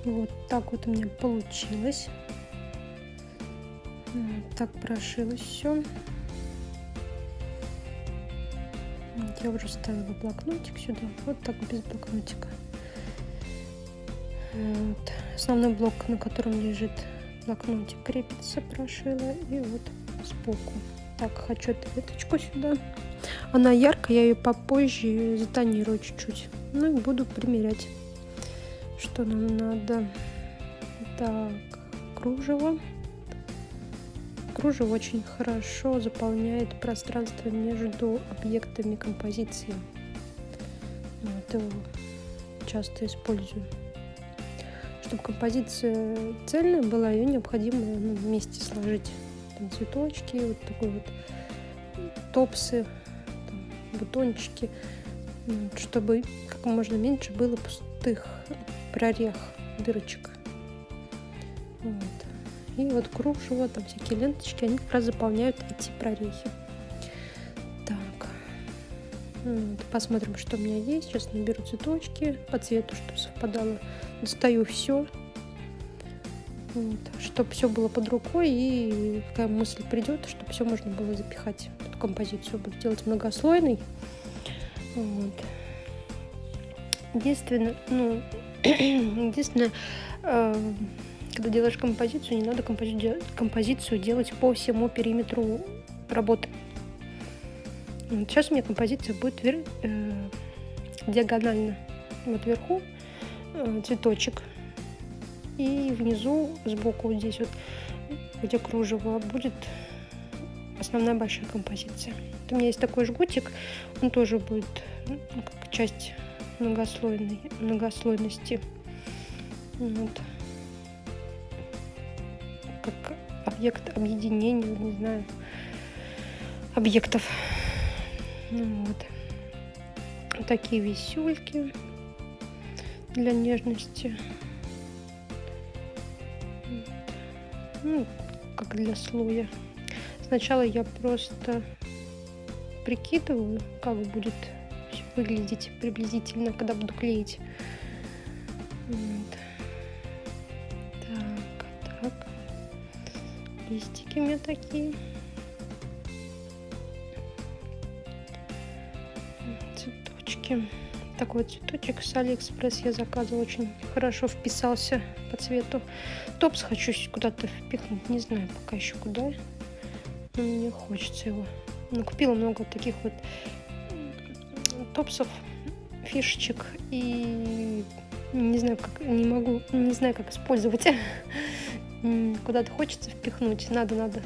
Вот так вот у меня получилось. Так прошилось все. Я уже ставила блокнотик сюда. Вот так без блокнотика. Вот. Основной блок, на котором лежит блокнотик, крепится, прошила. И вот сбоку. Так, хочу эту веточку сюда. Она яркая, я ее попозже затонирую чуть-чуть. Ну и буду примерять, что нам надо. Так, кружево. Кружево очень хорошо заполняет пространство между объектами композиции. Вот его часто использую. Чтобы композиция цельная была, ее необходимо вместе сложить. Там цветочки, вот такой вот топсы, там, бутончики, чтобы как можно меньше было пустых прорех, дырочек. Вот. И вот кружево, там всякие ленточки, они как раз заполняют эти прорехи. Так, вот. Посмотрим, что у меня есть. Сейчас наберу цветочки по цвету, чтобы совпадало. Достаю все, вот, чтобы все было под рукой, и какая мысль придет, чтобы все можно было запихать в эту композицию. Буду делать многослойный. Вот. Единственное, когда делаешь композицию, не надо композицию делать по всему периметру работы. Вот сейчас у меня композиция будет диагонально. Вот вверху цветочек, и внизу, сбоку, вот здесь вот, где кружево, будет основная большая композиция. Вот у меня есть такой жгутик, он тоже будет как часть многослойности. Вот. Как объект объединения, не знаю, объектов. Вот. Такие висюльки для нежности. Как для слоя. Сначала я просто прикидываю, как будет все выглядеть приблизительно, когда буду клеить. Вот. Так. Листики у меня такие. Цветочки. Такой цветочек с Алиэкспресс я заказывала, очень хорошо вписался по цвету. Топс хочу куда-то впихнуть, не знаю пока еще куда, но мне хочется его. Купила много таких вот топсов, фишечек, и не знаю, как использовать. Куда-то хочется впихнуть, надо.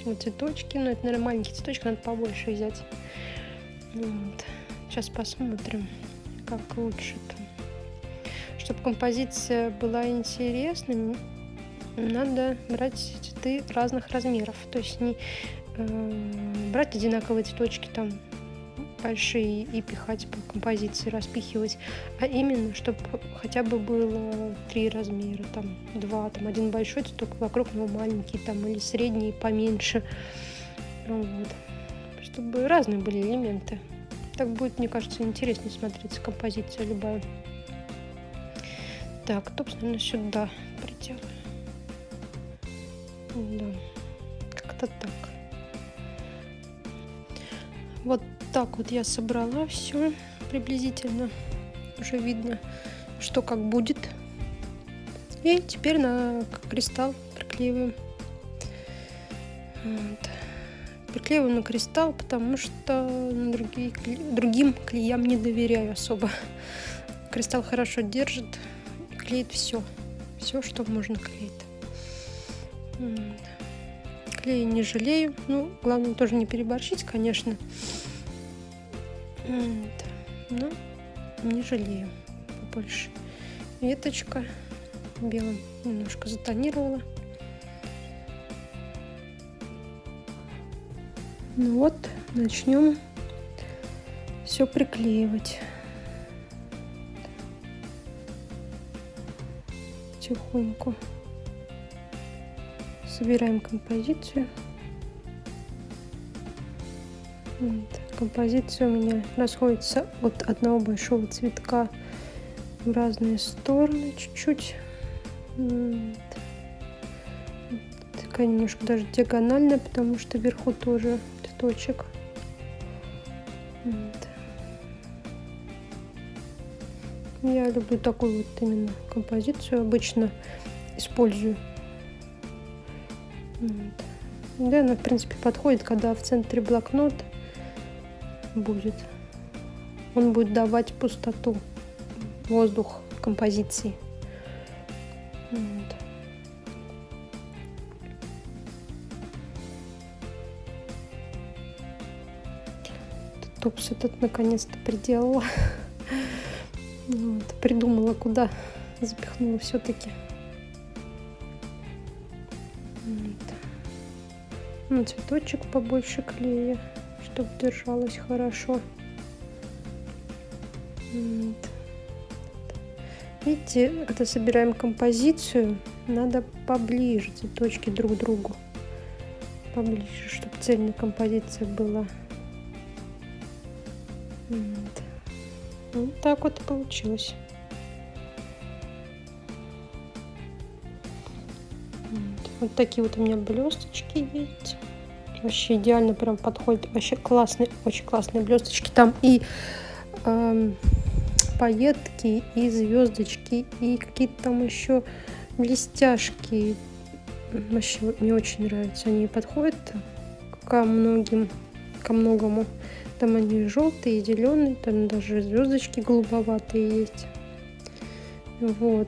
Вот цветочки, но это, наверное, маленькие цветочки, надо побольше взять. Вот. Сейчас посмотрим, как лучше там. Чтобы композиция была интересной, надо брать цветы разных размеров. То есть не брать одинаковые цветочки там большие и пихать по композиции, распихивать, а именно, чтобы хотя бы было 3 размера, там 2, там один большой цветок, вокруг него маленький, там, или средний, поменьше. Вот. Чтобы разные были элементы. Так будет, мне кажется, интереснее смотреться композиция любая. Так, топс, наверное, сюда приделаю. Да, как-то так. Вот так вот я собрала все приблизительно. Уже видно, что как будет. И теперь на кристалл приклеиваем. Вот. Приклеиваю на кристалл, потому что другим клеям не доверяю особо. Кристалл хорошо держит, клеит все, что можно клеить. Клей не жалею. Главное тоже не переборщить, конечно. Но не жалею. Побольше. Веточка белым немножко затонировала. Вот, начнем все приклеивать. Тихонько собираем композицию. Композиция у меня расходится от одного большого цветка в разные стороны чуть-чуть. Вот. Такая немножко даже диагональная, потому что вверху тоже цветочек. Вот. Я люблю такую вот именно композицию, обычно использую. Вот. Да, она в принципе подходит, когда в центре блокнот будет. Он будет давать пустоту, воздух композиции. Вот. Топс этот наконец-то приделала. Вот. Придумала, куда запихнула все-таки. Вот. Ну, цветочек побольше клея, чтобы держалось хорошо. Вот. Видите, когда собираем композицию, надо поближе цветочки друг к другу. Поближе, чтобы цельная композиция была. Вот. Вот так вот и получилось. Вот такие вот у меня блесточки есть. Вообще идеально прям подходит. Вообще классные, очень классные блесточки. Там и пайетки, и звездочки, и какие-то там еще блестяшки. Вообще мне очень нравятся. Они подходят ко многому. Там они желтые, зеленые, там даже звездочки голубоватые есть. Вот.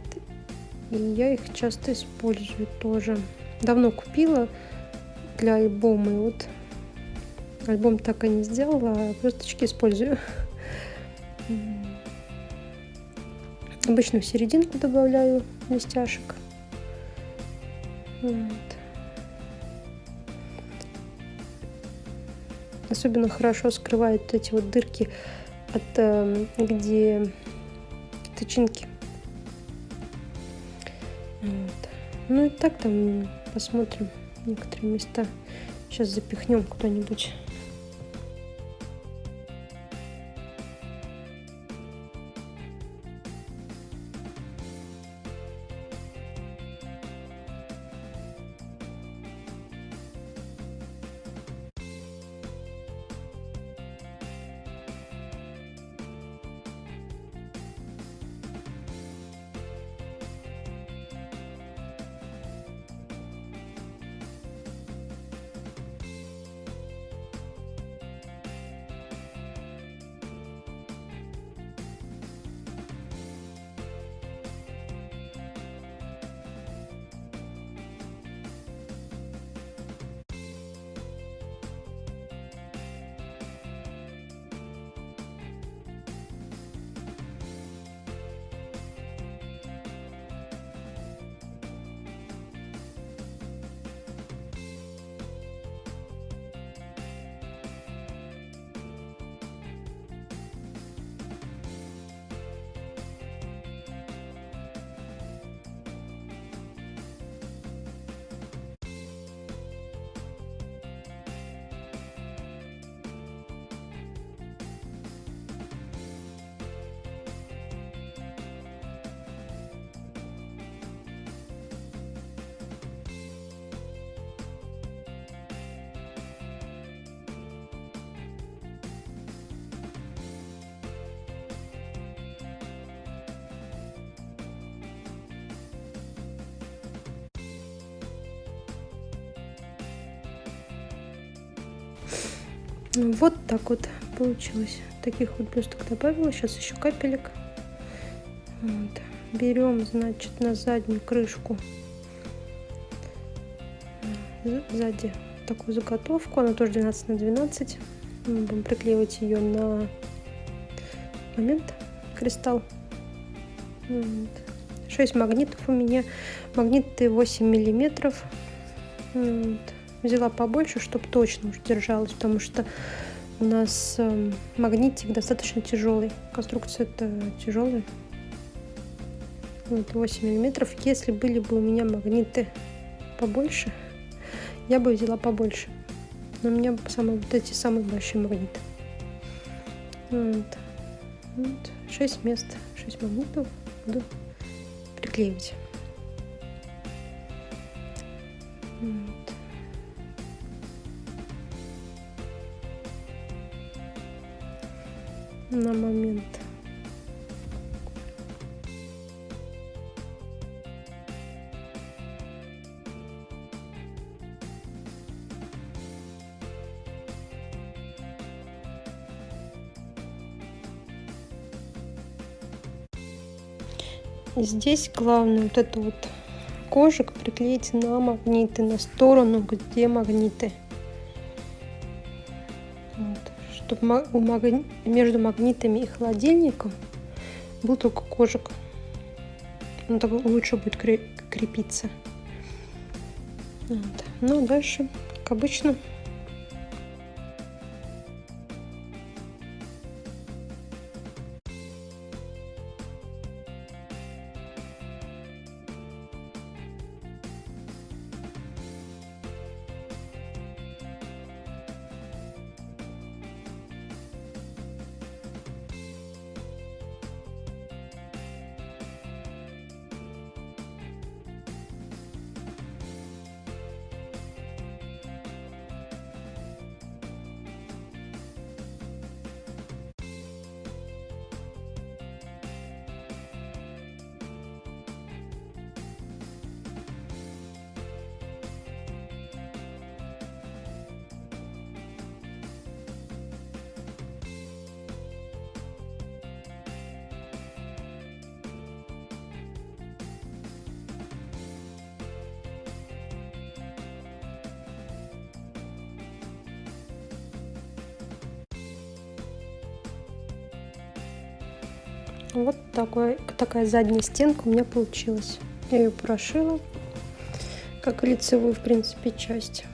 И я их часто использую тоже. Давно купила для альбома. И вот альбом так и не сделала, а блесточки использую. Обычно в серединку добавляю блестяшек. Вот. Особенно хорошо скрывают эти вот дырки, где тычинки. Вот. Ну и так там посмотрим некоторые места. Сейчас запихнем куда-нибудь. Вот так вот получилось. Таких вот блесток добавила. Сейчас еще капелек. Вот. Берем, значит, на заднюю крышку сзади такую заготовку. Она тоже 12 на 12. Мы будем приклеивать ее на момент кристалл. Вот. 6 магнитов у меня. Магниты 8 миллиметров. Вот. Взяла побольше, чтобы точно уже держалась, потому что у нас магнитик достаточно тяжелый. Конструкция-то тяжелая. Вот 8 миллиметров. Если были бы у меня магниты побольше, я бы взяла побольше. Но у меня вот эти самые большие магниты. Вот. 6 мест, 6 магнитов буду приклеивать. Вот. На момент. И здесь главное вот это вот кожик приклеить на магниты, на сторону, где магниты. Вот. Чтобы между магнитами и холодильником был только кожик. Он так лучше будет крепиться. Вот. Ну, а дальше, как обычно, вот такая задняя стенка у меня получилась. Я ее прошила, как лицевую, в принципе, часть.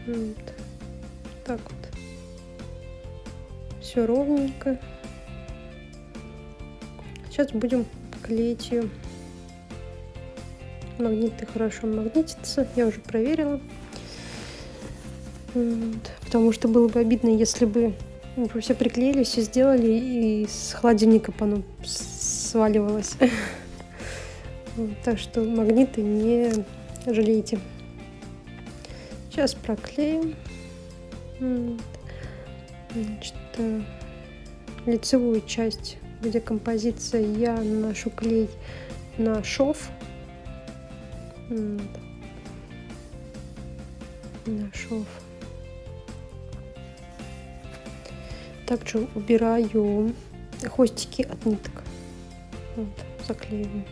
Вот. Так вот. Все ровненько. Сейчас будем клеить ее. Магниты хорошо магнитятся. Я уже проверила. Вот. Потому что было бы обидно, если бы вы все приклеили, все сделали, и с холодильника оно сваливалось. Так что магниты не жалейте. Сейчас проклеим. Значит, лицевую часть, где композиция, я наношу клей на шов. На шов. Также убираю хвостики от ниток. Вот, заклеиваю.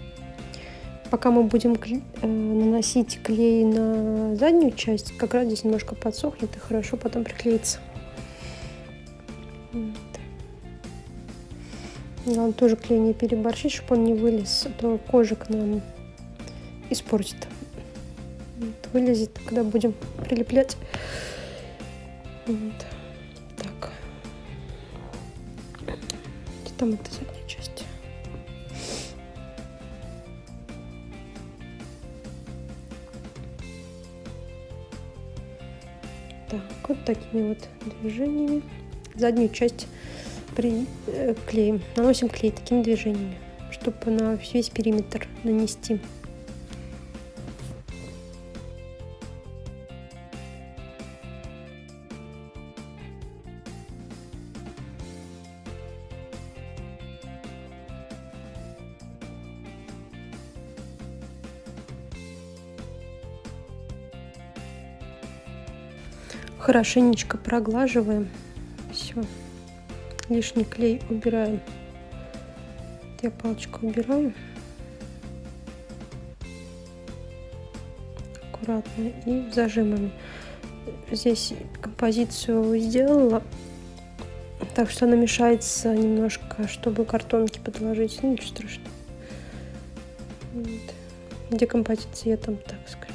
Пока мы будем наносить клей на заднюю часть, как раз здесь немножко подсохнет и хорошо потом приклеится. Вот. Главное тоже клей не переборщить, чтобы он не вылез, а то кожик нам испортит. Вот, вылезет, когда будем прилеплять. Вот. Так. Там это задняя часть. Так, вот такими вот движениями заднюю часть клеим. Наносим клей такими движениями, чтобы на весь периметр нанести. Хорошенечко проглаживаем. Все. Лишний клей убираем. Я палочку убираю. Аккуратно и зажимами. Здесь композицию сделала, так что она мешается немножко, чтобы картонки подложить. Ну, ничего страшного. Вот. Где композиция, я там так скреплю.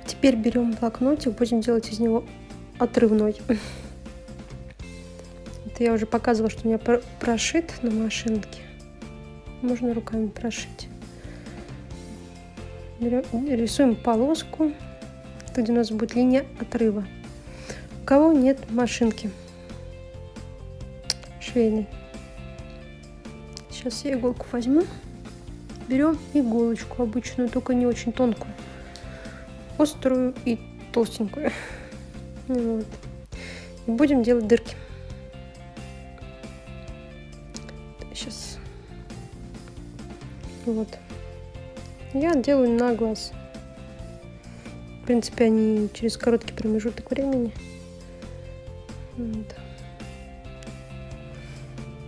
Теперь берем блокнотик, будем делать из него отрывной. Это я уже показывала, что у меня прошит на машинке. Можно руками прошить. Рисуем полоску, где у нас будет линия отрыва. У кого нет машинки швейной. Сейчас я иголку возьму. Берем иголочку обычную, только не очень тонкую. Острую и толстенькую. Вот. И будем делать дырки. Сейчас. Вот. Я делаю на глаз. В принципе, они через короткий промежуток времени.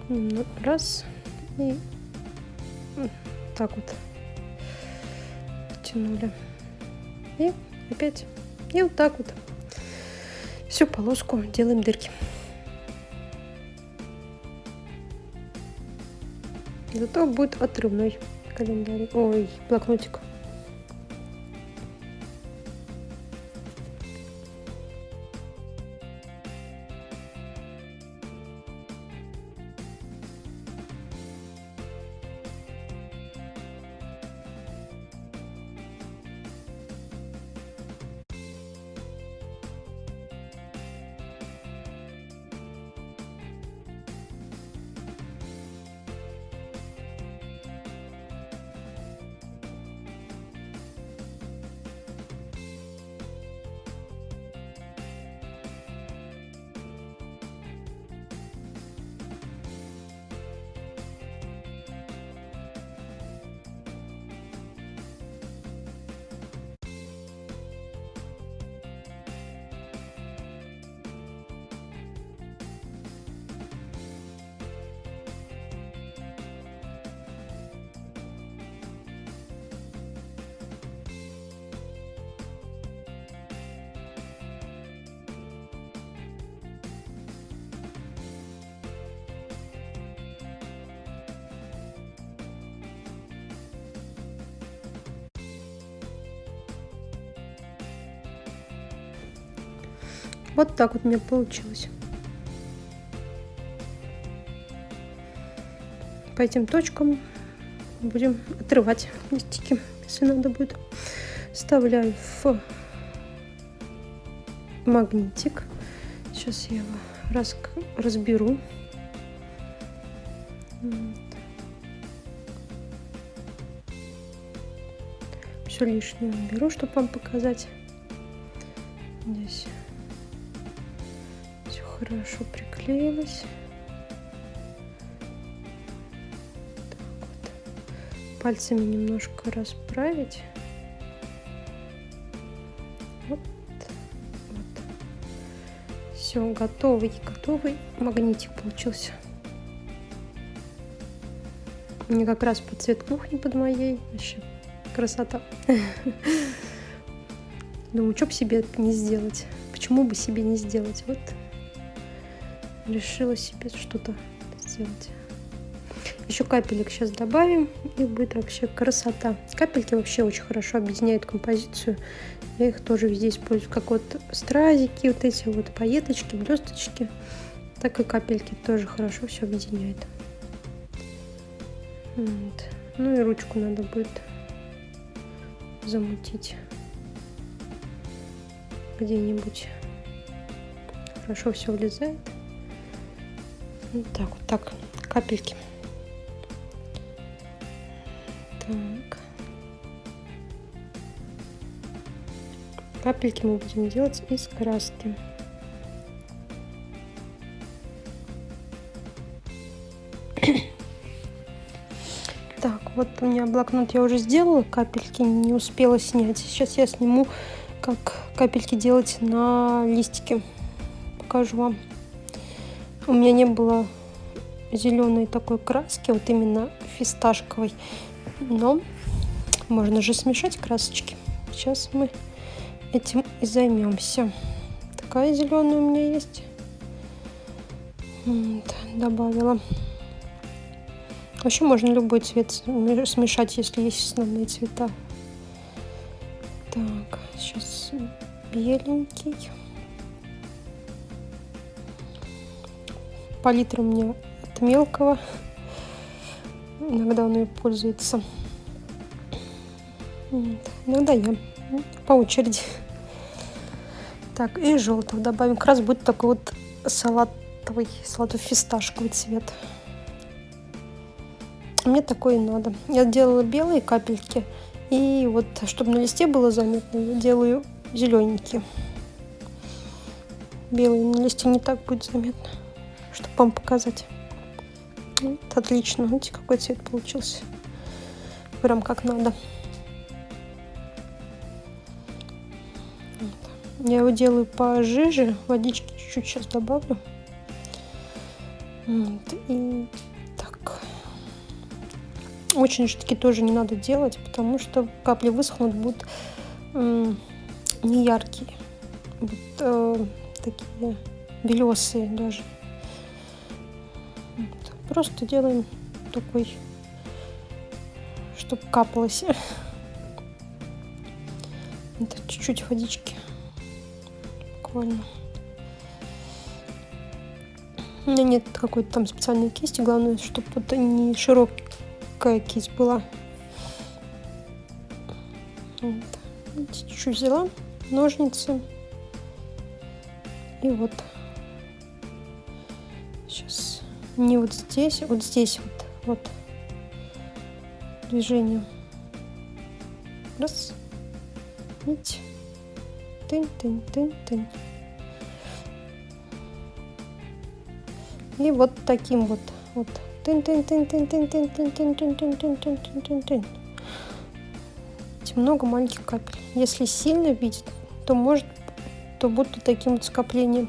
Вот. Раз. И так вот тянули. И опять. И вот так вот. Всю полоску делаем дырки. Зато будет отрывной календарь. Ой, блокнотик. Вот так вот у меня получилось. По этим точкам будем отрывать листики, если надо будет. Вставляю в магнитик. Сейчас я его разберу. Все лишнее уберу, чтобы вам показать. Здесь все хорошо приклеилось. Так вот. Пальцами немножко расправить. Вот. Вот. Все, готовый магнитик получился. Мне как раз под цвет кухни под моей. Вообще красота. Думаю, что бы себе не сделать? Почему бы себе не сделать? Вот решила себе что-то сделать. Еще капелек сейчас добавим, и будет вообще красота. Капельки вообще очень хорошо объединяют композицию. Я их тоже везде использую, как вот стразики, вот эти вот пайеточки, блесточки. Так и капельки тоже хорошо все объединяют. Вот. Ну и ручку надо будет замутить где-нибудь. Хорошо все влезает. Вот так, капельки. Так. Капельки мы будем делать из краски. Так, вот у меня блокнот я уже сделала, капельки не успела снять. Сейчас я сниму, как капельки делать на листике. Покажу вам. У меня не было зеленой такой краски, вот именно фисташковой. Но можно же смешать красочки. Сейчас мы этим и займемся. Такая зеленая у меня есть. Вот, добавила. Вообще можно любой цвет смешать, если есть основные цвета. Так, Сейчас беленький. Палитра у меня от мелкого. Иногда он ее пользуется. Иногда я. По очереди. Так, и желтого добавим. Как раз будет такой вот салатово-фисташковый цвет. Мне такое и надо. Я делала белые капельки. И вот, чтобы на листе было заметно, я делаю зелененькие. Белый на листе не так будет заметно, чтобы вам показать. Вот, отлично. Видите, какой цвет получился. Прям как надо. Вот. Я его делаю пожиже. Водички чуть-чуть сейчас добавлю. Вот. И так. Очень жидкий тоже не надо делать, потому что капли высохнут, будут не яркие. Вот, такие белесые даже. Вот. Просто делаем такой, чтобы капалось. Это чуть-чуть водички. Буквально. У меня нет какой-то там специальной кисти. Главное, чтобы вот не широкая кисть была. Вот. Чуть-чуть взяла ножницы. И вот. Сейчас. Не вот здесь вот движение. Раз. Видите? Тынь. И вот таким вот. Тынь. Много маленьких капель. Если сильно видеть, то будет таким вот скоплением.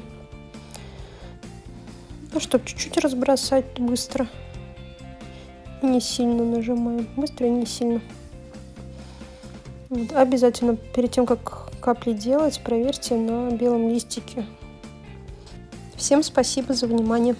Ну, чтобы чуть-чуть разбросать быстро. Не сильно нажимаем. Быстро и не сильно. Вот. Обязательно перед тем, как капли делать, проверьте на белом листике. Всем спасибо за внимание.